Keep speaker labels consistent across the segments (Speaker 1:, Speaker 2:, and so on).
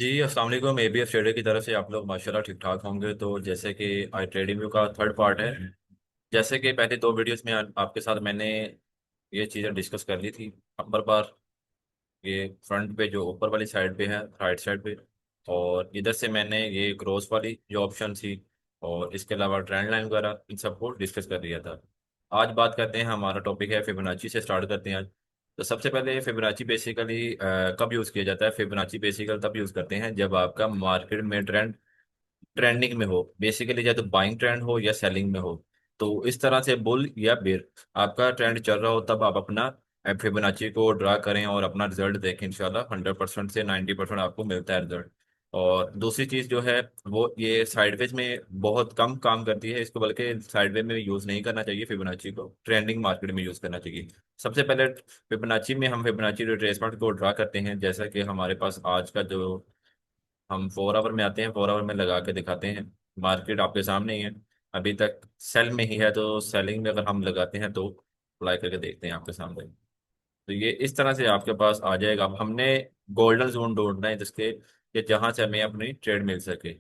Speaker 1: जी अस्सलाम वालेकुम। ABF trader की तरफ से आप लोग माशाल्लाह ठीक ठाक होंगे। तो जैसे कि आज ट्रेडिंग व्यू का थर्ड पार्ट है। जैसे कि पहले दो वीडियोस में आपके साथ मैंने ये चीज़ें डिस्कस कर ली थी। नंबर बार ये फ्रंट पे जो ऊपर वाली साइड पे है, राइट साइड पे, और इधर से मैंने ये क्रॉस वाली जो ऑप्शन थी और इसके अलावा ट्रेंड लाइन वगैरह इन सबको डिस्कस कर लिया था। आज बात करते हैं, हमारा टॉपिक है फिबोनाची से स्टार्ट करते हैं आज। तो सबसे पहले फिबोनाची बेसिकली कब यूज़ किया जाता है? फिबोनाची बेसिकली तब यूज़ करते हैं जब आपका मार्केट में ट्रेंडिंग में हो, बेसिकली या तो बाइंग ट्रेंड हो या सेलिंग में हो। तो इस तरह से बुल या बेर आपका ट्रेंड चल रहा हो तब आप अपना फिबोनाची को ड्रा करें और अपना रिजल्ट देखें। इंशाल्लाह 100% से 90% आपको मिलता है रिजल्ट। और दूसरी चीज़ जो है वो ये साइडवेज में बहुत कम काम करती है, इसको बल्कि साइडवेज में यूज़ नहीं करना चाहिए, फिबोनाची को ट्रेंडिंग मार्केट में यूज़ करना चाहिए। सबसे पहले फिबोनाची में हम फिबोनाची रिट्रेसमेंट को ड्रा करते हैं। जैसा कि हमारे पास आज का जो हम 4 आवर में आते हैं, 4 आवर में लगा के दिखाते हैं। मार्केट आपके सामने ही है, अभी तक सेल में ही है। तो सेलिंग में अगर हम लगाते हैं तो अप्लाई करके देखते हैं आपके सामने। तो ये इस तरह से आपके पास आ जाएगा। अब हमने गोल्डन जोन ढूंढना है जिसके कि जहां से हमें अपनी ट्रेड मिल सके।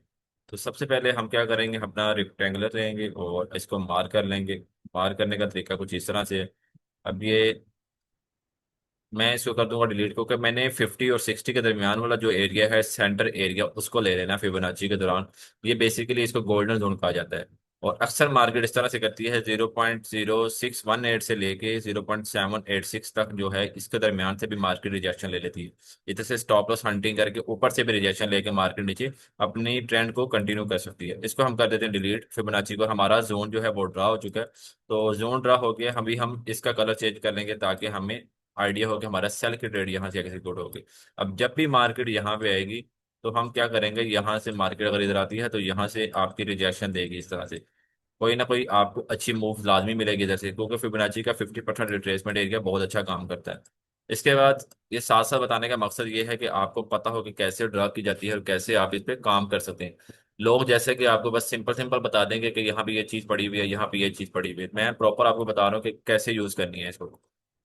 Speaker 1: तो सबसे पहले हम क्या करेंगे, अपना रेक्टेंगुलर लेंगे और इसको मार्क कर लेंगे। मार्क करने का तरीका कुछ इस तरह से है। अब ये मैं इसको कर दूंगा डिलीट, क्योंकि मैंने 50 और 60 के दरमियान वाला जो एरिया है, सेंटर एरिया, उसको ले लेना फिबोनाची के दौरान। ये बेसिकली इसको गोल्डन जोन कहा जाता है। और अक्सर मार्केट इस तरह से करती है, 0.0618 से लेके 0.786 तक जो है, इसके दरमियान से भी मार्केट रिजेक्शन ले लेती है। इधर से स्टॉप लॉस हंटिंग करके ऊपर से भी रिजेक्शन लेके मार्केट नीचे अपनी ट्रेंड को कंटिन्यू कर सकती है। इसको हम कर देते हैं डिलीट फिबोनाची को। हमारा जोन जो है वो ड्रा हो चुका है। तो जोन ड्रा हो गया, अभी हम इसका कलर चेंज कर लेंगे ताकि हमें आइडिया हो कि हमारा सेल की ट्रेड यहाँ से एग्जीक्यूट होगी। अब जब भी मार्केट यहाँ पे आएगी तो हम क्या करेंगे, यहाँ से मार्केट अगर इधर आती है तो यहाँ से आपकी रिजेक्शन देगी। इस तरह से कोई ना कोई आपको अच्छी मूव लाजमी मिलेगी इधर से, क्योंकि फिबोनाची का 50% रिट्रेसमेंट एरिया बहुत अच्छा काम करता है। इसके बाद ये साथ साथ बताने का मकसद ये है कि आपको पता हो कि कैसे ड्रा की जाती है और कैसे आप इस पे काम कर सकते हैं। लोग जैसे कि आपको बस सिंपल सिंपल बता देंगे कि यहाँ पे ये चीज़ पड़ी हुई है, यहाँ पे ये चीज़ पड़ी हुई है। मैं प्रॉपर आपको बता रहा हूँ कि कैसे यूज़ करनी है इसको।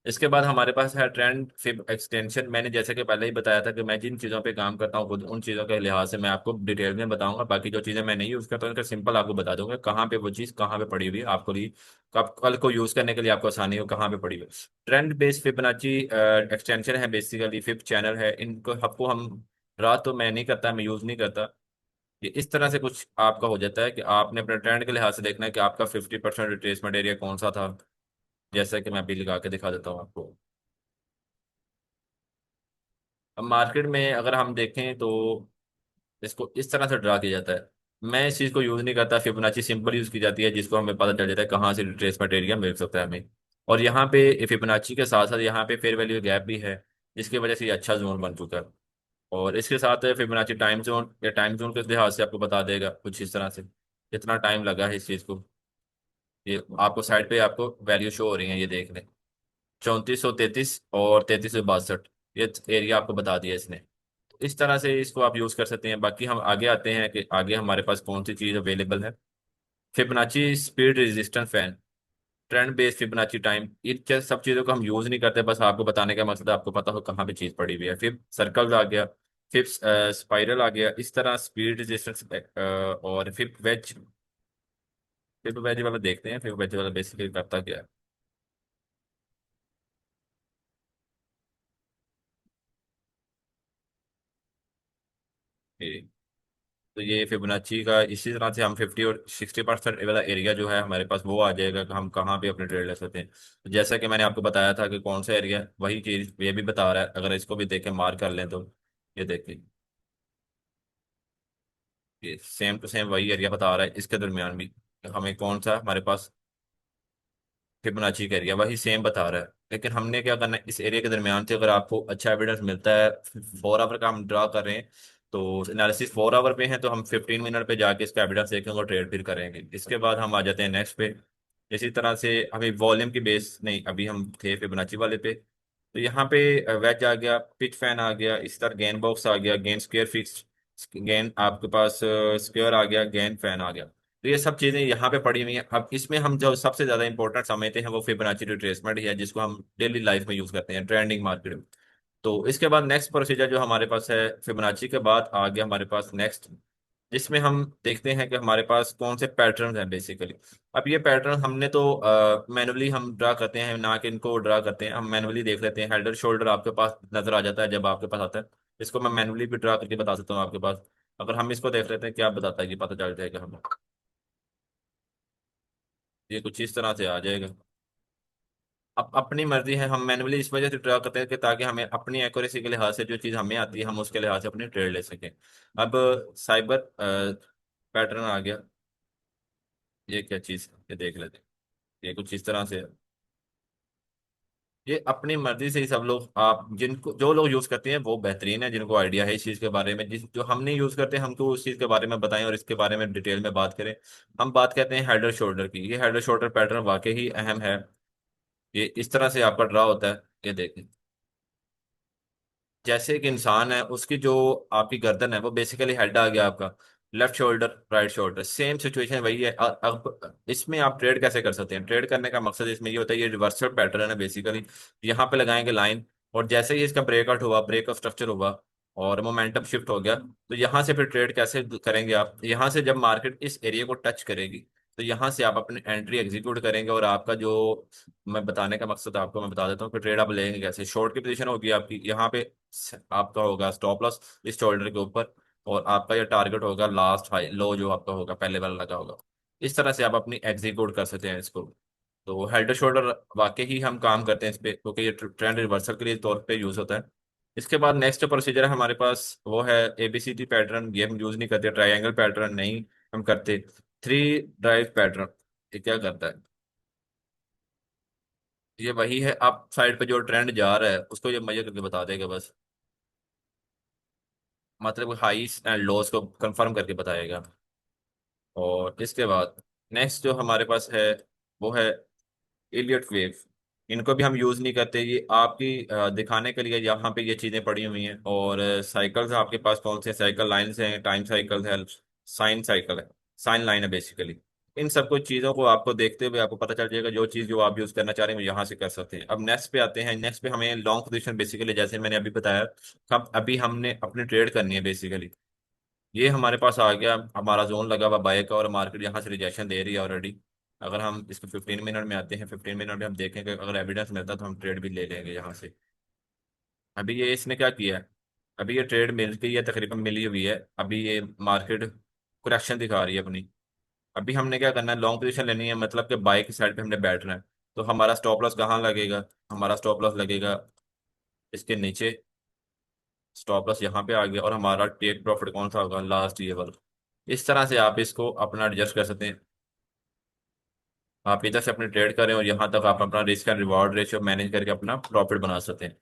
Speaker 1: इसके बाद हमारे पास है ट्रेंड फिब एक्सटेंशन। मैंने जैसे कि पहले ही बताया था कि मैं जिन चीज़ों पे काम करता हूँ खुद उन चीज़ों के लिहाज से मैं आपको डिटेल में बताऊंगा। बाकी जो चीज़ें मैं नहीं यूज़ करता हूँ उनका सिंपल आपको बता दूंगा कहाँ पे वो चीज़ कहाँ पे पड़ी हुई है, आपको लिए कब कल को यूज़ करने के लिए आपको आसानी हो कहाँ पे पड़ी हुई है। ट्रेंड बेस्ड फिबोनाची एक्सटेंशन है, बेसिकली फिब चैनल है। इनको आपको हम रात तो मैं नहीं करता, मैं यूज़ नहीं करता। ये इस तरह से कुछ आपका हो जाता है कि आपने अपने ट्रेंड के लिहाज से देखना है कि आपका 50% रिट्रेसमेंट एरिया कौन सा था। जैसा कि मैं अभी लगा के दिखा देता हूँ आपको। अब मार्केट में अगर हम देखें तो इसको इस तरह से ड्रा किया जाता है। मैं इस चीज़ को यूज़ नहीं करता, फिबोनाची सिंपल यूज़ की जाती है जिसको हमें पता चल जाता है कहाँ से रिट्रेसमेंट एरिया मिल सकता है हमें। और यहाँ पे फिबोनाची के साथ साथ यहाँ पे फेयर वैल्यू गैप भी है, जिसकी वजह से ये अच्छा जोन बन चुका है। और इसके साथ फिबोनाची टाइम जोन, या टाइम जोन के लिहाज से आपको बता देगा कुछ इस तरह से कितना टाइम लगा है इस चीज़ को। ये आपको साइड पे आपको वैल्यू शो हो रही है, ये देख लें। 3433 और 3362, ये एरिया आपको बता दिया इसने। इस तरह से इसको आप यूज कर सकते हैं। बाकी हम आगे आते हैं कि आगे हमारे पास कौन सी चीज अवेलेबल है। Fibonacci speed resistance fan, trend based Fibonacci time, सब चीजों को हम यूज नहीं करते, बस आपको बताने का मकसद है आपको पता हो कहाँ पे चीज पड़ी हुई है। फिर सर्कल आ गया, फिर स्पाइरल आ गया, इस तरह स्पीड रेजिस्टेंस। और फिर वेज वाला देखते हैं। फिर वेज वाला बेसिकली करता क्या है। तो ये फिबोनाची का इसी तरह से हम 50 और 60% वाला एरिया जो है हमारे पास वो आ जाएगा कि हम कहाँ पे अपने ट्रेड ले सकते हैं। तो जैसा कि मैंने आपको बताया था कि कौन सा एरिया, वही चीज़ ये भी बता रहा है। अगर इसको भी देखें, मार्क कर लें तो ये देखिए, ये सेम टू सेम वही एरिया बता रहा है। इसके दरमियान भी हमें कौन सा हमारे पास फिबोनाची का एरिया वही सेम बता रहा है। लेकिन हमने क्या करना है, इस एरिया के दरमियान से अगर आपको अच्छा एविडेंस मिलता है, 4 आवर का हम ड्रा कर रहे हैं, तो एनालिसिस 4 आवर पे है तो हम 15 मिनट पे जाके इसका एविडेंस देखेंगे और ट्रेड फिर करेंगे। इसके बाद हम आ जाते हैं नेक्स्ट पे। इसी तरह से हमें वॉल्यूम की बेस नहीं, अभी हम थे फिबोनाची वाले पे। तो यहाँ पे वेज आ गया, पिच फैन आ गया, इस तरह गेन बॉक्स आ गया, गेन स्क्वायर फिक्स, गेन आपके पास स्क्वायर आ गया, गेन फैन आ गया। तो ये सब चीजें यहाँ पे पड़ी हुई हैं। अब इसमें हम जो सबसे ज्यादा इंपॉर्टेंट समझते हैं वो फिबोनाची रिट्रेसमेंट ही है, जिसको हम डेली लाइफ में यूज करते हैं ट्रेंडिंग मार्केट में। तो इसके बाद नेक्स्ट प्रोसीजर जो हमारे पास है, फिबोनाची के बाद आ गया हमारे पास नेक्स्ट, जिसमें हम देखते हैं कि हमारे पास कौन से पैटर्न हैं बेसिकली। अब ये पैटर्न हमने तो मैनुअली हम ड्रा करते हैं, ना कि इनको ड्रा करते हैं, हम मैनुअली देख लेते हैं। हेडर शोल्डर आपके पास नजर आ जाता है जब आपके पास आता है। इसको मैं मैनुअली भी ड्रा करके बता सकता हूँ आपके पास। अगर हम इसको देख लेते हैं क्या बताता है, कि पता चल जाएगा हमें। ये कुछ इस तरह से आ जाएगा। अब अपनी मर्जी है, हम मैनुअली इस वजह से ड्रा करते हैं कि ताकि हमें अपनी एक्यूरेसी के लिहाज से जो चीज़ हमें आती है हम उसके लिहाज से अपनी ट्रेड ले सकें। अब साइबर पैटर्न आ गया। ये क्या चीज़ है, ये देख लेते हैं। ये कुछ इस तरह से है। ये अपनी मर्जी से ही सब लोग, आप जिनको जो लोग यूज करते हैं वो बेहतरीन है, जिनको आइडिया है इस चीज के बारे में। जिस जो हम नहीं यूज करते हमको उस चीज के बारे में बताएं और इसके बारे में डिटेल में बात करें। हम बात करते हैं हेडर शोल्डर की। ये हेडर शोल्डर पैटर्न वाकई ही अहम है। ये इस तरह से आपका ड्रा होता है। ये देखें, जैसे एक इंसान है, उसकी जो आपकी गर्दन है वो बेसिकली हेड आ गया आपका, left shoulder right shoulder, same situation वही है। अब इसमें आप ट्रेड कैसे कर सकते हैं? ट्रेड करने का मकसद इसमें ये होता है, ये रिवर्सल पैटर्न है बेसिकली। यहाँ पे लगाएंगे लाइन, और जैसे ही इसका ब्रेकआउट हुआ, ब्रेक ऑफ स्ट्रक्चर हुआ और मोमेंटम शिफ्ट हो गया, तो यहाँ से फिर ट्रेड कैसे करेंगे आप? यहाँ से जब मार्केट इस एरिया को टच करेगी, तो यहाँ से आप अपनी एंट्री एग्जीक्यूट करेंगे। और आपका जो मैं बताने का मकसद आपको मैं बता देता हूँ कि ट्रेड आप लेंगे कैसे। शॉर्ट की पोजीशन होगी आपकी यहाँ पे, आपका होगा स्टॉप लॉस इस शोल्डर के ऊपर, और आपका ये टारगेट होगा लास्ट हाई लो जो आपका होगा पहले वाला लगा होगा। इस तरह से आप अपनी एग्जीक्यूट कर सकते हैं इसको। तो हेड शोल्डर वाकई ही हम काम करते हैं इस पे, क्योंकि ये ट्रेंड रिवर्सल के लिए तौर पे यूज होता है। इसके बाद नेक्स्ट प्रोसीजर है हमारे पास, वो है एबीसीडी पैटर्न। ये हम यूज नहीं करते। ट्रायंगल पैटर्न नहीं हम करते। थ्री ड्राइव पैटर्न, ये क्या करता है? ये वही है, अप साइड पे जो ट्रेंड जा रहा है उसको ये मेजर करके बता देगा बस। मतलब हाईस एंड लोस को कंफर्म करके बताएगा। और इसके बाद नेक्स्ट जो हमारे पास है वो है इलियट वेव। इनको भी हम यूज नहीं करते। ये आपकी दिखाने के लिए यहाँ पे ये चीजें पड़ी हुई हैं। और साइकिल्स आपके पास कौन से साइकिल लाइन्स हैं? टाइम साइकिल है, साइन साइकिल है, साइन लाइन है बेसिकली। इन सब कुछ चीजों को आपको देखते हुए आपको पता चल जाएगा जो चीज जो आप यूज करना चाह रहे हैं वो यहाँ से कर सकते हैं। अब नेक्स्ट पे आते हैं। नेक्स्ट पे हमें लॉन्ग पोजीशन बेसिकली, जैसे मैंने अभी बताया, अब अभी हमने अपनी ट्रेड करनी है बेसिकली। ये हमारे पास आ गया, हमारा जोन लगा हुआ बाय का, और मार्केट यहाँ से रिजेक्शन दे रही है ऑलरेडी। अगर हम इसको 15 मिनट में आते हैं, 15 मिनट में हम देखेंगे, अगर एविडेंस मिलता है तो हम ट्रेड भी ले लेंगे यहाँ से। अभी ये इसने क्या किया है? अभी ये ट्रेड मिल गई है, तकरीबन मिली हुई है। अभी ये मार्केट करेक्शन दिखा रही है अपनी। अभी हमने क्या करना है, लॉन्ग पोजीशन लेनी है, मतलब कि बाय की साइड पे हमने बैठना है। तो हमारा स्टॉप लॉस कहाँ लगेगा? हमारा स्टॉप लॉस लगेगा इसके नीचे। स्टॉप लॉस यहाँ पे आ गया, और हमारा टेक प्रॉफिट कौन सा होगा? लास्ट ये वाला। इस तरह से आप इसको अपना एडजस्ट कर सकते हैं। आप इधर से अपने ट्रेड करें और यहाँ तक आप अपना risk and reward ratio manage करके अपना प्रॉफिट बना सकते हैं।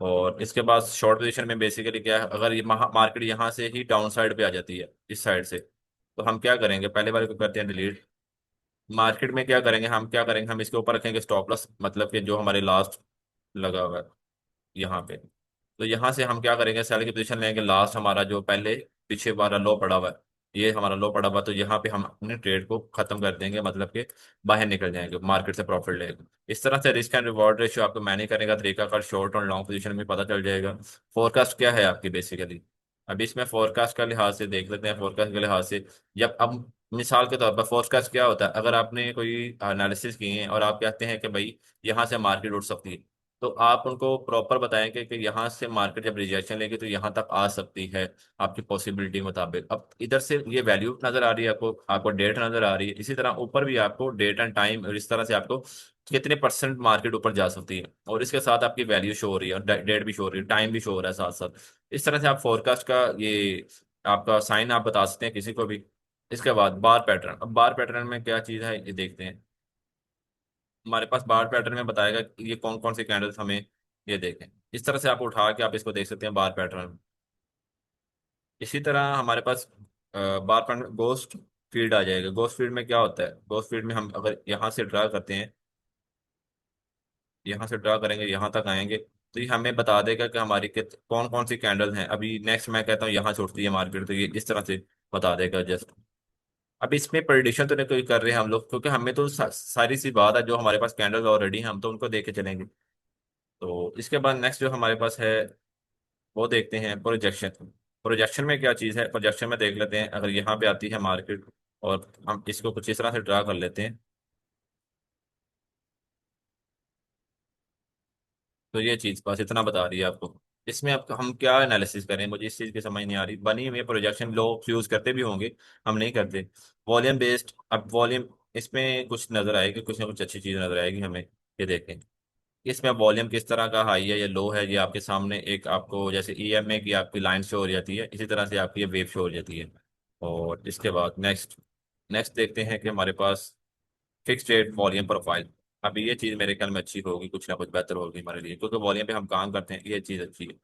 Speaker 1: और इसके बाद शॉर्ट पोजीशन में बेसिकली क्या है, अगर ये मार्केट यहाँ से ही डाउन साइड पे आ जाती है इस साइड से, तो हम क्या करेंगे? पहले वाले को करते हैं डिलीट। मार्केट में क्या करेंगे, हम क्या करेंगे, हम इसके ऊपर रखेंगे स्टॉप लॉस, मतलब कि जो हमारे लास्ट लगा हुआ है यहाँ पे। तो यहाँ से हम क्या करेंगे, सेल की पोजीशन लेंगे। लास्ट हमारा जो पहले पीछे हमारा लो पड़ा हुआ है, ये हमारा लो पड़ा हुआ है, तो यहाँ पे हम अपने ट्रेड को खत्म कर देंगे, मतलब कि बाहर निकल जाएंगे, मार्केट से प्रॉफिट लेंगे। इस तरह से रिस्क एंड रिवॉर्ड रेशियो आपको मैनेज करने का तरीका का शॉर्ट और लॉन्ग पोजीशन में पता चल जाएगा। फोरकास्ट क्या है आपकी बेसिकली? अभी इसमें फोरकास्ट का लिहाज से देख लेते हैं। फोरकास्ट के लिहाज से, जब अब मिसाल के तौर पर फोरकास्ट क्या होता है, अगर आपने कोई एनालिसिस किए हैं और आप कहते हैं कि भाई यहाँ से मार्केट उठ सकती है, तो आप उनको प्रॉपर बताएंगे कि यहाँ से मार्केट जब रिजेक्शन लेगी तो यहाँ तक आ सकती है आपकी पॉसिबिलिटी मुताबिक। अब इधर से ये वैल्यू नजर आ रही है आपको, आपको डेट नजर आ रही है, इसी तरह ऊपर भी आपको डेट एंड टाइम, और इस तरह से आपको कितने परसेंट मार्केट ऊपर जा सकती है, और इसके साथ आपकी वैल्यू शो हो रही है, और डेट भी शो हो रही है, टाइम भी शो हो रहा है साथ साथ। इस तरह से आप फोरकास्ट का ये आपका साइन आप बता सकते हैं किसी को भी। इसके बाद बार पैटर्न। अब बार पैटर्न में क्या चीज़ है ये देखते हैं। हमारे पास बार पैटर्न में बताएगा कि ये कौन कौन सी कैंडल्स हमें, ये देखें। इस तरह से आप उठा के आप इसको देख सकते हैं बार पैटर्न। इसी तरह हमारे पास बार पैटर्न गोस्ट फील्ड आ जाएगा। गोस्ट फील्ड में क्या होता है? गोस्ट फील्ड में हम अगर यहाँ से ड्रा करते हैं, यहाँ से ड्रा करेंगे, यहाँ तक आएंगे, तो ये हमें बता देगा कि हमारी कौन कौन सी कैंडल हैं। अभी नेक्स्ट मैं कहता हूँ यहाँ से उठती है मार्केट, तो ये इस तरह से बता देगा जस्ट। अब इसमें प्रेडिक्शन तो नहीं कोई कर रहे हैं हम लोग, क्योंकि हमें तो सारी सी बात है, जो हमारे पास कैंडल ऑलरेडी हैं हम तो उनको देके चलेंगे। तो इसके बाद नेक्स्ट जो हमारे पास है वो देखते हैं प्रोजेक्शन। प्रोजेक्शन में क्या चीज़ है, प्रोजेक्शन में देख लेते हैं। अगर यहाँ पे आती है मार्केट और हम इसको कुछ इस तरह से ड्रा कर लेते हैं, तो ये चीज़ बस इतना बता रही है आपको। इसमें अब हम क्या एनालिसिस करें, मुझे इस चीज़ की समझ नहीं आ रही। बनी हुई प्रोजेक्शन लोग यूज़ करते भी होंगे, हम नहीं करते। वॉल्यूम बेस्ड, अब वॉल्यूम इसमें कुछ नज़र आएगी, कुछ ना कुछ अच्छी चीज़ नज़र आएगी हमें। ये देखें, इसमें वॉल्यूम किस तरह का हाई है या लो है, ये आपके सामने एक आपको जैसे ईएमए की आपकी लाइन शो हो जाती है, इसी तरह से आपकी ये वेव शो हो जाती है। और इसके बाद नेक्स्ट नेक्स्ट देखते हैं कि हमारे पास फिक्स रेट वॉल्यूम प्रोफाइल। अभी ये चीज़ मेरे ख्याल में अच्छी होगी, कुछ ना कुछ बेहतर होगी हमारे लिए, क्योंकि वॉल्यूम पे हम काम करते हैं, ये चीज़ अच्छी है।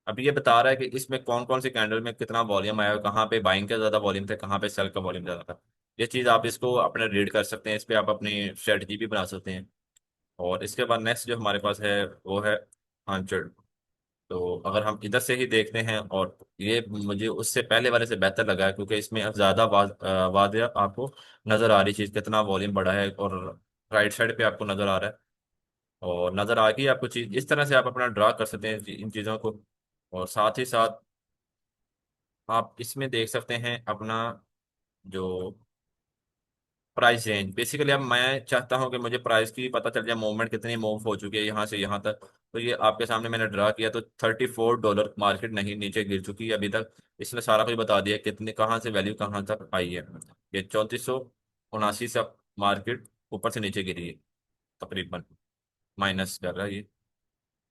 Speaker 1: अभी ये बता रहा है कि इसमें कौन कौन सी कैंडल में कितना वॉल्यूम आया, कहाँ पे बाइंग का ज़्यादा वॉल्यूम था, कहाँ पे सेल का वॉल्यूम ज़्यादा था। ये चीज़ आप इसको अपने रीड कर सकते हैं, इस पर आप अपनी स्ट्रेटजी भी बना सकते हैं। और इसके बाद नेक्स्ट जो हमारे पास है वो है हंचर्ड। तो अगर हम इधर से ही देखते हैं, और ये मुझे उससे पहले वाले से बेहतर लगा है, क्योंकि इसमें अब ज़्यादा वादे आपको नज़र आ रही चीज़, कितना वॉल्यूम बढ़ा है, और राइट साइड पे आपको नज़र आ रहा है। और नज़र आ गई आपको चीज़, इस तरह से आप अपना ड्रा कर सकते हैं इन चीज़ों को। और साथ ही साथ आप इसमें देख सकते हैं अपना जो प्राइस रेंज। बेसिकली अब मैं चाहता हूं कि मुझे प्राइस की पता चल जाए, मूवमेंट कितनी मूव हो चुकी है यहाँ से यहाँ तक। तो ये आपके सामने मैंने ड्रा किया, तो $34 मार्केट नहीं नीचे गिर चुकी है अभी तक। इसने सारा कुछ बता दिया कितने कहाँ से वैल्यू कहाँ तक आई है। ये 3479 से मार्केट ऊपर से नीचे गिरी है, तकरीबन माइनस कर रहा है ये।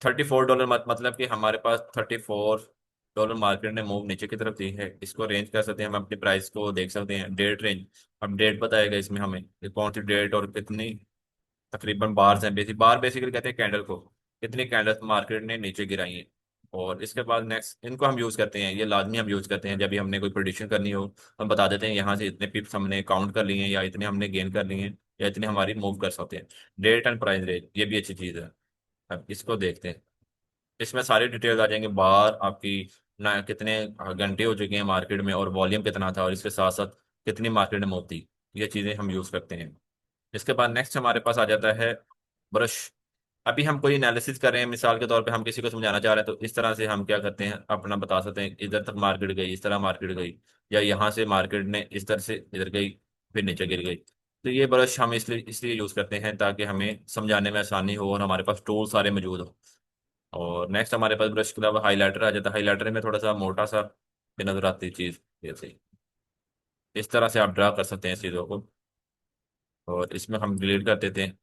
Speaker 1: $34 मतलब कि हमारे पास $34 मार्केट ने मूव नीचे की तरफ दी है। इसको रेंज कर सकते हैं, हम अपनी प्राइस को देख सकते हैं, डेट रेंज। अब डेट बताएगा इसमें हमें कि कौन सी डेट और कितनी तकरीबन बार्स हैं। बार बेसिकली कहते हैं कैंडल को, कितनी कैंडल्स मार्केट ने नीचे गिराई हैं। और इसके बाद नेक्स्ट इनको हम यूज़ करते हैं, ये लाजमी हम यूज़ करते हैं जब भी हमने कोई प्रोडिक्शन करनी हो। हम बता देते हैं यहाँ से इतने पिप्स हमने काउंट कर लिए हैं, या इतने हमने गेन कर लिए हैं, या इतने हमारी मूव कर सकते हैं। डेट एंड प्राइस रेंज ये भी अच्छी चीज़ है। अब इसको देखते हैं, इसमें सारी डिटेल्स आ जाएंगे बाहर आपकी। ना कितने घंटे हो चुके हैं मार्केट में, और वॉल्यूम कितना था, और इसके साथ साथ कितनी मार्केट में होती। ये चीज़ें हम यूज़ करते हैं। इसके बाद नेक्स्ट हमारे पास आ जाता है ब्रश। अभी हम कोई एनालिसिस कर रहे हैं, मिसाल के तौर पे हम किसी को समझाना चाह रहे हैं, तो इस तरह से हम क्या करते हैं, अपना बता सकते हैं इधर तक मार्केट गई, इस तरह मार्केट गई, या यहाँ से मार्केट ने इस तरह से इधर गई, फिर नीचे गिर गई। तो ये ब्रश हम इसलिए इसलिए यूज़ करते हैं ताकि हमें समझाने में आसानी हो, और हमारे पास टूल सारे मौजूद हो। और नेक्स्ट हमारे पास ब्रश के अलावा हाईलाइटर आ जाता है। हाईलाइटर में थोड़ा सा मोटा सा ये नजर आती है चीज़, जैसे इस तरह से आप ड्रा कर सकते हैं चीज़ों को। और इसमें हम डिलीट कर देते हैं,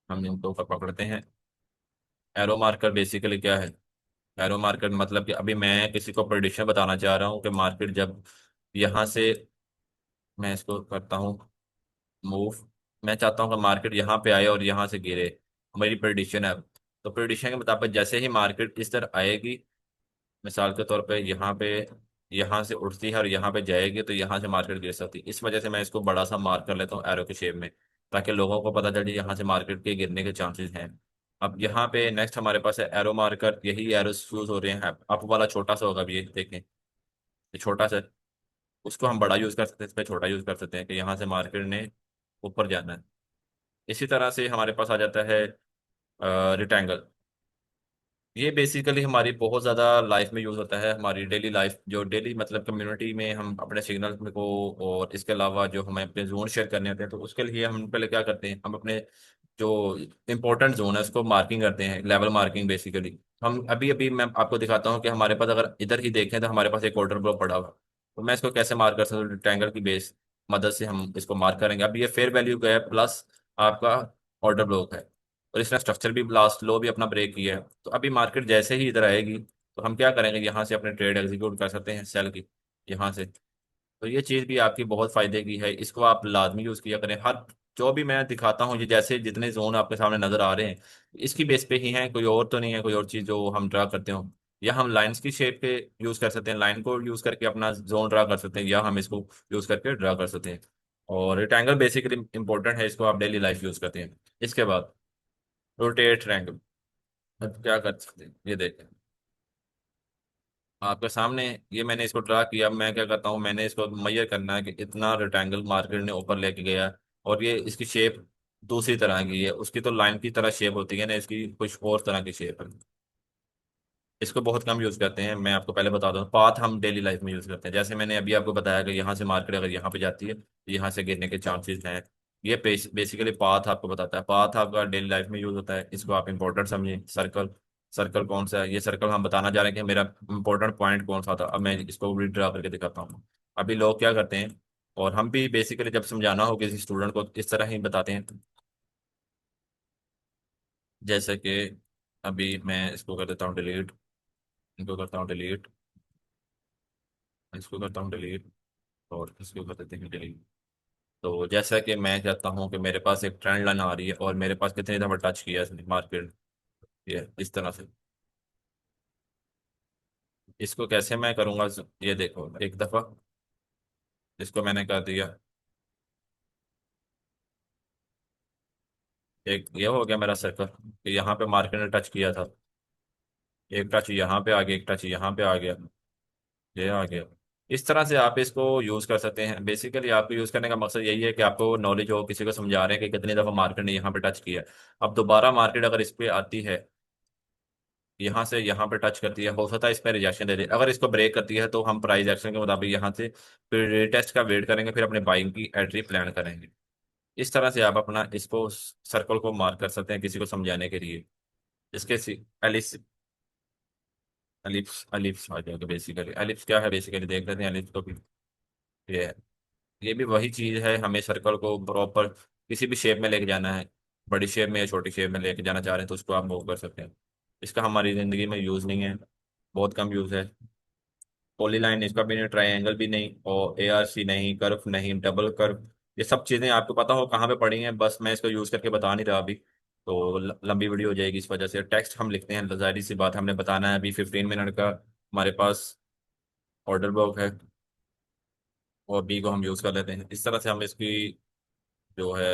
Speaker 1: हम इनको पकड़ते हैं। एरो मार्कर बेसिकली क्या है, एरो मार्कर मतलब कि अभी मैं किसी को प्रेडिक्शन बताना चाह रहा हूँ कि मार्केट जब यहाँ से, मैं इसको करता हूँ मूव, मैं चाहता हूँ कि मार्केट यहाँ पे आए और यहाँ से गिरे, मेरी प्रेडिक्शन है। तो प्रेडिक्शन के मुताबिक जैसे ही मार्केट इस तरह आएगी, मिसाल के तौर पे यहाँ से उठती है और यहाँ पे जाएगी, तो यहाँ से मार्केट गिर सकती है। इस वजह से मैं इसको बड़ा सा मार्क कर लेता हूँ एरो के शेप में, ताकि लोगों को पता चले यहाँ से मार्केट के गिरने के चांसेस हैं। अब यहाँ पे नेक्स्ट हमारे पास है एरो मार्कर, यही एरो यूज हो रहे हैं। अप वाला छोटा सा होगा, अब ये देखें, ये छोटा सा, उसको हम बड़ा यूज कर सकते हैं, इस पर छोटा यूज कर सकते हैं कि यहाँ से मार्केट ने ऊपर जाना है। इसी तरह से हमारे पास आ जाता है रिटेंगल। ये बेसिकली हमारी बहुत ज़्यादा लाइफ में यूज़ होता है, हमारी डेली लाइफ, जो डेली मतलब कम्युनिटी में हम अपने सिग्नल में को, और इसके अलावा जो हमें अपने जोन शेयर करने होते हैं, तो उसके लिए हम पहले क्या करते हैं, हम अपने जो इंपॉर्टेंट जोन है उसको मार्किंग करते हैं, लेवल मार्किंग बेसिकली। हम अभी अभी मैं आपको दिखाता हूँ कि हमारे पास अगर इधर ही देखें तो हमारे पास एक ऑर्डर ब्लॉक पड़ा हुआ है। तो मैं इसको कैसे मार्क कर सकता हूँ, ट्रायंगल की बेस मदद से हम इसको मार्क करेंगे। अभी ये फेयर वैल्यू का है, प्लस आपका ऑर्डर ब्लॉक है, और इसने स्ट्रक्चर भी लास्ट लो भी अपना ब्रेक किया है। तो अभी मार्केट जैसे ही इधर आएगी, तो हम क्या करेंगे, यहाँ से अपने ट्रेड एग्जीक्यूट कर सकते हैं सेल की, यहाँ से। तो ये चीज़ भी आपकी बहुत फायदे की है, इसको आप लाजमी यूज़ किया करें। हर जो भी मैं दिखाता हूँ, ये जैसे जितने जोन आपके सामने नजर आ रहे हैं, इसकी बेस पे ही हैं, कोई और तो नहीं है, कोई और चीज़ जो हम ड्रा करते हो। या हम लाइंस की शेप पे यूज़ कर सकते हैं, लाइन को यूज़ करके अपना जोन ड्रा कर सकते हैं, या हम इसको यूज़ करके ड्रा कर सकते हैं। और रेक्टेंगल बेसिकली इंपॉर्टेंट है, इसको आप डेली लाइफ यूज़ करते हैं। इसके बाद रोटेट ट्रायंगल, अब क्या कर सकते हैं, ये देखें आपके सामने। ये मैंने इसको ड्रा किया, अब मैं क्या करता हूँ, मैंने इसको मैयर करना है कि इतना रेक्टेंगल मार्केट ने ऊपर लेके गया, और ये इसकी शेप दूसरी तरह की है, उसकी तो लाइन की तरह शेप होती है ना, इसकी कुछ और तरह की शेप है। इसको बहुत कम यूज करते हैं। मैं आपको पहले बता दूं, पाथ हम डेली लाइफ में यूज करते हैं। जैसे मैंने अभी आपको बताया कि यहाँ से मार्केट अगर यहाँ पे जाती है तो यहाँ से गिरने के चांसेस हैं। ये बेसिकली पाथ आपको बताता है। पाथ आपका डेली लाइफ में यूज होता है, इसको आप इंपॉर्टेंट समझें। सर्कल, सर्कल कौन सा है, ये सर्कल हम बताना जा रहे हैं कि मेरा इंपॉर्टेंट पॉइंट कौन सा था। अब मैं इसको भी ड्रा करके दिखाता हूँ। अभी लोग क्या करते हैं, और हम भी बेसिकली जब समझाना हो किसी स्टूडेंट को इस तरह ही बताते हैं। जैसे कि अभी मैं इसको कर देता हूँ डिलीट, इनको करता हूँ डिलीट, इसको करता हूँ डिलीट, और इसको कर देते हैं डिलीट। तो जैसा कि मैं चाहता हूँ कि मेरे पास एक ट्रेंड लाइन आ रही है और मेरे पास कितनी दफ़ा टच किया है इसने मार्केट, ये इस तरह से। इसको कैसे मैं करूँगा, ये देखो एक दफ़ा इसको मैंने कर दिया, एक ये हो गया मेरा सर्कल कि यहाँ पे मार्केट ने टच किया था। एक टच यहाँ पे आ गया, एक टच यहाँ पे आ गया, ये आ गया। इस तरह से आप इसको यूज़ कर सकते हैं। बेसिकली आपको यूज़ करने का मकसद यही है कि आपको नॉलेज हो, किसी को समझा रहे हैं कि कितनी दफ़ा मार्केट ने यहाँ पे टच किया। अब दोबारा मार्केट अगर इस पे आती है, यहाँ से यहाँ पे टच करती है, हो सकता है इस पर रिजेक्शन दे दे। अगर इसको ब्रेक करती है तो हम प्राइस एक्शन के मुताबिक यहाँ से फिर टेस्ट का वेट करेंगे, फिर अपने बाइंग की एंट्री प्लान करेंगे। इस तरह से आप अपना इसको सर्कल को मार्क कर सकते हैं किसी को समझाने के लिए। इसके एलिप्स, एलिप्स एलिप्स आ जाएगा। बेसिकली एलिप्स क्या है, बेसिकली देख लेते हैं एलिप्स को भी। ये है, ये भी वही चीज़ है। हमें सर्कल को प्रॉपर किसी भी शेप में लेके जाना है, बड़ी शेप में या छोटी शेप में लेके जाना चाह रहे हैं तो उसको आप मूव कर सकते हैं। इसका हमारी ज़िंदगी में यूज़ नहीं है, बहुत कम यूज़ है। पॉलीलाइन इसका भी नहीं, ट्रायंगल भी नहीं, और ARC नहीं, कर्व नहीं, डबल कर्व, ये सब चीज़ें आपको पता हो कहाँ पे पड़ी हैं, बस मैं इसको यूज़ करके बता नहीं रहा अभी। तो लंबी वीडियो हो जाएगी इस वजह से। टेक्स्ट हम लिखते हैं, जाहिर सी बात हमने बताना है। अभी 15 मिनट का हमारे पास ऑर्डर बुक है, और बी को हम यूज़ कर लेते हैं। इस तरह से हम इसकी जो है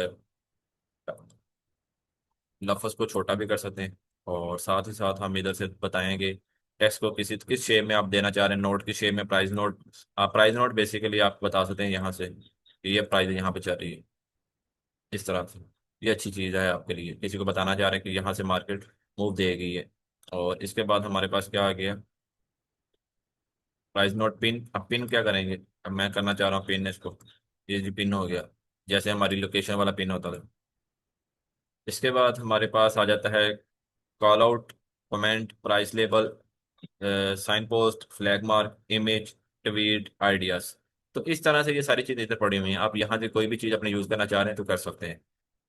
Speaker 1: लफ्ज़ को छोटा भी कर सकते हैं, और साथ ही साथ हम इधर से बताएंगे टेक्स्ट को किसी किस शेप में आप देना चाह रहे हैं। नोट की शेप में price note, price note basically आप बता सकते हैं यहाँ से कि ये प्राइस यहाँ पे चल रही है, इस तरह से। ये अच्छी चीज़ है आपके लिए, किसी को बताना चाह रहे हैं कि यहाँ से मार्केट मूव देगी है। और इसके बाद हमारे पास क्या आ गया, प्राइस नोट पिन। अब पिन क्या करेंगे, अब मैं करना चाह रहा हूँ पिन इसको, ये जी पिन हो गया, जैसे हमारी लोकेशन वाला पिन होता था। इसके बाद हमारे पास आ जाता है call out, comment, price label, signpost, flag mark, image, tweet, ideas. तो इस तरह से ये सारी चीज़ें इधर पड़ी हुई हैं। आप यहाँ से कोई भी चीज़ अपने यूज़ करना चाह रहे हैं तो कर सकते हैं।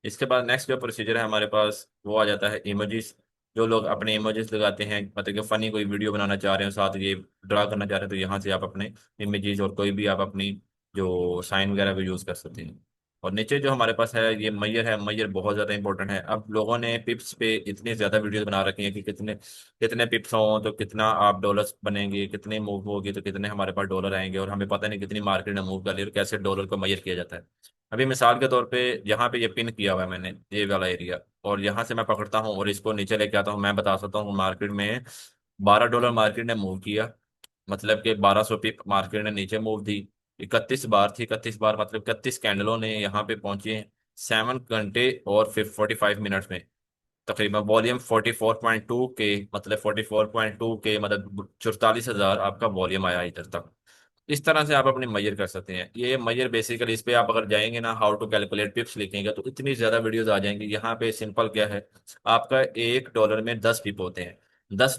Speaker 1: इसके बाद नेक्स्ट जो प्रोसीजर है हमारे पास, वो आ जाता है इमोजीज। जो लोग अपने इमोजीज लगाते हैं, मतलब कि फ़नी कोई वीडियो बनाना चाह रहे हैं, साथ ये ड्रा करना चाह रहे हैं, तो यहाँ से आप अपने इमेजेस और कोई भी आप अपनी जो साइन वगैरह भी यूज़ कर सकते हैं। और नीचे जो हमारे पास है ये मैयर है। मैयर बहुत ज़्यादा इंपॉर्टेंट है। अब लोगों ने पिप्स पे इतनी ज़्यादा वीडियोस बना रखी हैं कि कितने कितने पिप्स हों तो कितना आप डॉलर्स बनेंगे, कितने मूव होगी तो कितने हमारे पास डॉलर आएंगे, और हमें पता नहीं कितनी मार्केट ने मूव कर ली और कैसे डॉलर को मैयर किया जाता है। अभी मिसाल के तौर पे यहाँ पे ये पिन किया हुआ है मैंने, ये वाला एरिया, और यहाँ से मैं पकड़ता हूँ और इसको नीचे लेके आता हूँ। मैं बता सकता हूँ मार्केट में $12 मार्केट ने मूव किया, मतलब कि 1200 पिप मार्केट ने नीचे मूव दी। 31 बार थी, 31 बार मतलब 31 कैंडलों ने यहाँ पे पहुंचे 7 घंटे और फिर 45 मिनट्स में। तकरीबन वॉल्यूम 44.2 के, मतलब 44.2 के, मतलब 44,000 आपका वॉल्यूम आया इधर तक। इस तरह से आप अपनी मैयर कर सकते हैं। ये मैयर बेसिकली इस पे आप अगर जाएंगे ना, हाउ टू कैलकुलेट पिप्स लिखेंगे तो इतनी ज्यादा वीडियोस आ जाएंगी। यहाँ पे सिंपल क्या है, आपका $1 में 10 पिप होते हैं। $10,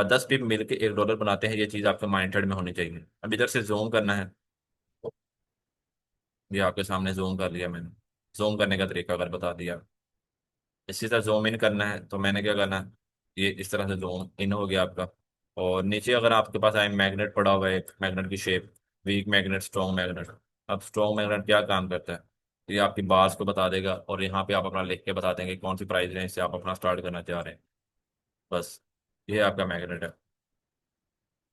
Speaker 1: 10 पिप मिलके $1 बनाते हैं। ये चीज आपके माइंड में होनी चाहिए। अब इधर से जूम करना है, ये आपके सामने जूम कर लिया मैंने। जूम करने का तरीका अगर बता दिया। इसी तरह जूम इन करना है तो मैंने क्या करना है, ये इस तरह से जूम इन हो गया आपका। और नीचे अगर आपके पास आई मैग्नेट पड़ा हुआ है, एक मैग्नेट की shape, weak magnet, strong magnet. अब स्ट्रॉन्ग मैग्नेट क्या काम करता है, ये आपकी बार्स को बता देगा, और यहाँ पे आप अपना लिख के बता देंगे कौन सी प्राइस रेंज से आप अपना स्टार्ट करना चाह रहे हैं। बस ये आपका मैग्नेट है।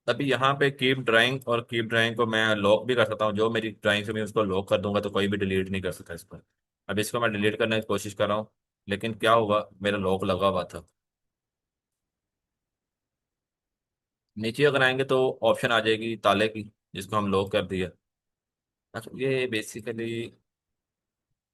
Speaker 1: तभी यहाँ पे कीप ड्राइंग, और कीप ड्राइंग को मैं लॉक भी कर सकता हूँ। जो मेरी ड्राइंग से मैं उसको लॉक कर दूंगा तो कोई भी डिलीट नहीं कर सकता इस पर। अब इसको मैं डिलीट करने की कोशिश कर रहा हूँ, लेकिन क्या हुआ, मेरा लॉक लगा हुआ था। नीचे अगर आएंगे तो ऑप्शन आ जाएगी ताले की, जिसको हम लॉक कर दिया। अच्छा, ये बेसिकली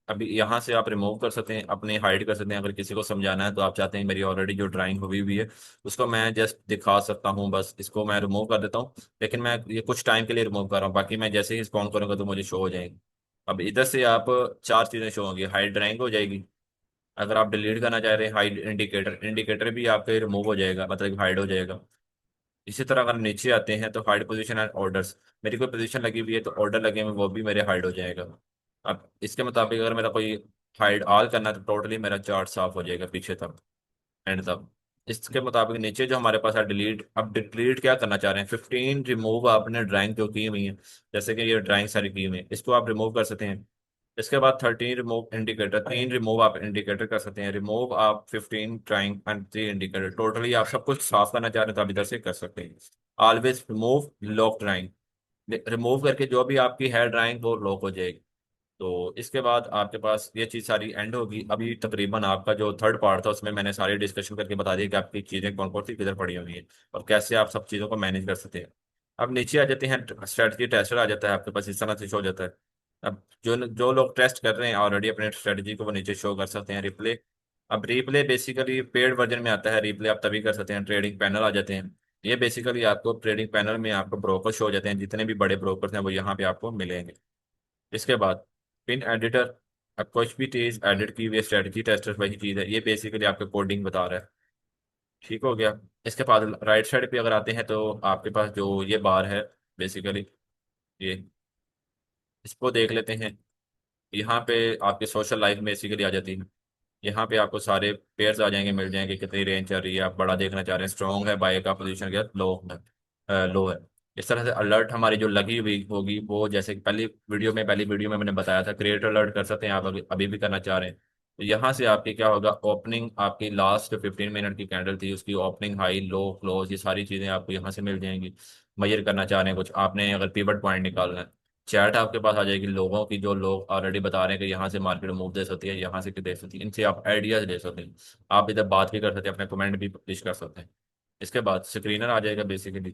Speaker 1: अभी यहाँ से आप रिमूव कर सकते हैं, अपने हाइड कर सकते हैं। अगर किसी को समझाना है तो आप चाहते हैं मेरी ऑलरेडी जो ड्राइंग हुई हुई है उसको मैं जस्ट दिखा सकता हूँ, बस इसको मैं रिमूव कर देता हूँ। लेकिन मैं ये कुछ टाइम के लिए रिमूव कर रहा हूँ, बाकी मैं जैसे ही इसको ऑन करूँगा तो मुझे शो हो जाएगी। अब इधर से आप चार चीज़ें शो होंगी, हाइड ड्राइंग हो जाएगी। अगर आप डिलीट करना चाह रहे हैं, हाइड इंडिकेटर, इंडिकेटर भी आपके रिमूव हो जाएगा, मतलब हाइड हो जाएगा। इसी तरह अगर नीचे आते हैं तो हाइड पोजीशन एंड ऑर्डर्स, मेरी कोई पोजीशन लगी हुई है तो ऑर्डर लगे हुए वो भी मेरे हाइड हो जाएगा। अब इसके मुताबिक अगर मेरा कोई हाइड ऑल करना है तो टोटली मेरा चार्ट साफ हो जाएगा पीछे तक, एंड तक। इसके मुताबिक नीचे जो हमारे पास है डिलीट, अब डिलीट क्या करना चाह रहे हैं, 15 रिमूव आपने ड्राइंग जो की हुई है, जैसे कि ये ड्राइंग सारी की हुई है इसको आप रिमूव कर सकते हैं। इसके बाद 13 रिमूव इंडिकेटर, 3 रिमूव आप इंडिकेटर कर सकते हैं, रिमूव आप 15 ड्राइंग एंड 3 इंडिकेटर, टोटली आप सब कुछ साफ करना चाह रहे हैं तो आप इधर से कर सकते हैं। Always remove lock drawing, remove करके जो भी आपकी है ड्राइंग वो लॉक हो जाएगी। तो इसके बाद आपके पास ये चीज़ सारी एंड होगी। अभी तकरीबन आपका जो थर्ड पार्ट था उसमें मैंने सारी डिस्कशन करके बता दिया कि आपकी चीज़ें कौन कौन सी किधर पड़ी हुई हैं और कैसे आप सब चीज़ों को मैनेज कर सकते हैं। अब नीचे आ जाते हैं, स्ट्रेटजी टेस्टर आ जाता है आपके पास, इस तरह से शो हो जाता है। अब जो जो लोग टेस्ट कर रहे हैं ऑलरेडी अपने स्ट्रेटजी को वो नीचे शो कर सकते हैं, रिप्ले। अब रिप्ले बेसिकली पेड वर्जन में आता है, रिप्ले आप तभी कर सकते हैं, ट्रेडिंग पैनल आ जाते हैं। ये बेसिकली आपको ट्रेडिंग पैनल में आपको ब्रोकर शो हो जाते हैं, जितने भी बड़े ब्रोकर हैं वो यहाँ पे आपको मिलेंगे। इसके बाद पिन एडिटर, अब कुछ भी चीज एडिट की हुई स्ट्रेटजी टेस्टर वही चीज है, ये बेसिकली आपको कोडिंग बता रहा है। ठीक हो गया। इसके बाद राइट साइड पे अगर आते हैं तो आपके पास जो ये बार है बेसिकली, ये इसको देख लेते हैं। यहाँ पे आपकी सोशल लाइफ बेसिकली आ जाती है। यहाँ पे आपको सारे पेयर्स आ जाएंगे, मिल जाएंगे कितनी रेंज चल रही है, आप बड़ा देखना चाह रहे हैं, स्ट्रॉन्ग है, बाय का पोजीशन क्या लो है, लो है। इस तरह से अलर्ट हमारी जो लगी हुई होगी वो, जैसे कि पहली वीडियो में मैंने बताया था, क्रिएट अलर्ट कर सकते हैं आप, अभी भी करना चाह रहे हैं। तो यहाँ से आपकी क्या होगा, ओपनिंग आपकी लास्ट 15 मिनट की कैंडल थी उसकी ओपनिंग, हाई लो क्लोज, ये सारी चीज़ें आपको यहाँ से मिल जाएंगी। मेजर करना चाह रहे हैं कुछ आपने, अगर पिवट पॉइंट निकालना है, चैट आपके पास आ जाएगी लोगों की, जो लोग ऑलरेडी बता रहे हैं कि यहाँ से मार्केट मूव दे सकती है, यहाँ से दे सकती है, इनसे आप आइडियाज ले सकते हैं। आप इधर बात भी कर सकते हैं, अपने कमेंट भी पब्लिश कर सकते हैं। इसके बाद स्क्रीनर आ जाएगा बेसिकली,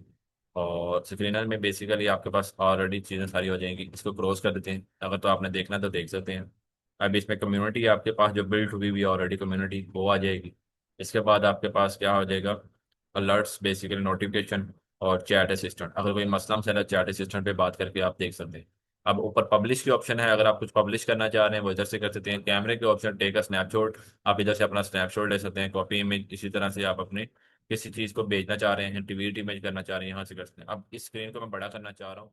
Speaker 1: और स्क्रीनर में बेसिकली आपके पास ऑलरेडी चीज़ें सारी हो जाएंगी। इसको क्रॉस कर देते हैं, अगर तो आपने देखना है तो देख सकते हैं। अब इसमें कम्युनिटी आपके पास जो बिल्ड हुई हुई ऑलरेडी कम्युनिटी वो आ जाएगी। इसके बाद आपके पास क्या हो जाएगा, अलर्ट्स बेसिकली नोटिफिकेशन, और चैट असिस्टेंट, अगर कोई मसला मसला चैट असिस्टेंट पे बात करके आप देख सकते हैं। अब ऊपर पब्लिश की ऑप्शन है, अगर आप कुछ पब्लिश करना चाह रहे हैं वो इधर से कर सकते हैं। कैमरे के ऑप्शन, टेक अ स्नैपशॉट, आप इधर से अपना स्नैपशॉट ले सकते हैं, कॉपी इमेज, इसी तरह से आप अपने किसी चीज़ को भेजना चाह रहे हैं, ट्वीट इमेज करना चाह रहे हैं, यहाँ से कर सकते हैं। अब इस स्क्रीन को मैं बड़ा करना चाह रहा हूँ।